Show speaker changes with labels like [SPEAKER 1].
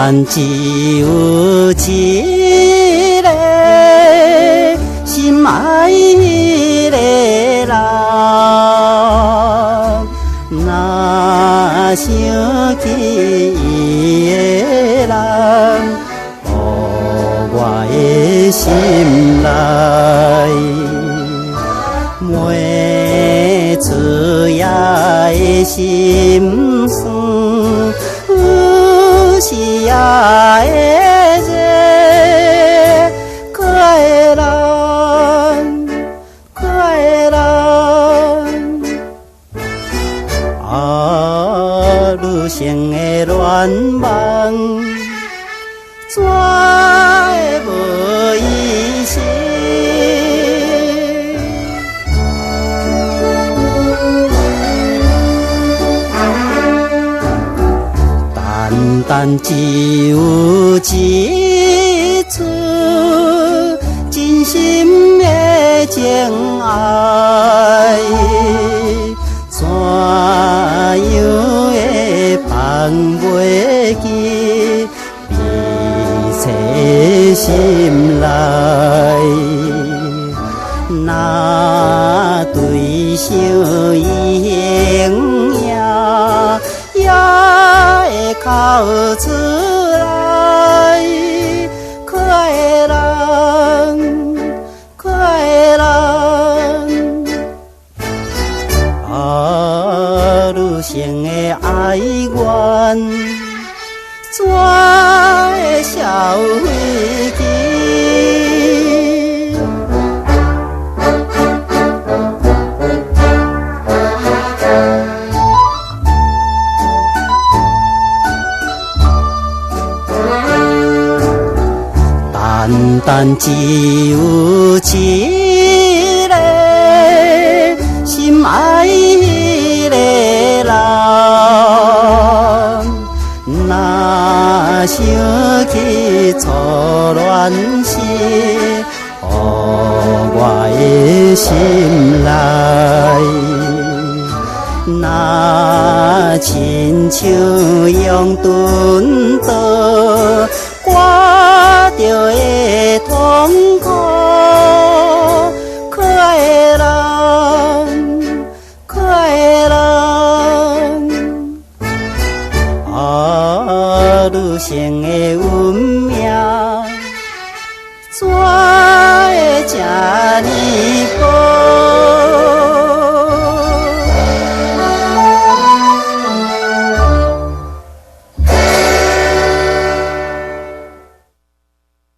[SPEAKER 1] 但只有一个心爱迄个人，若想起伊的人，乎我的心内每次也的心酸。是也会热，可爱的人，可爱的人，啊，女性的恋梦，怎会无意思？但只有一次真心的情爱，怎样会放袂记？你在心内，若对想伊形影，也会哭出来。可爱的人，可爱的人，啊，女性的爱愿，怎会消费去？但只有一个心爱迄个人，若想起初恋时，乎我的心内，若亲像用盾刀割着的痛苦，可爱的人，可爱的人，啊，女性的运命，怎会这呢薄？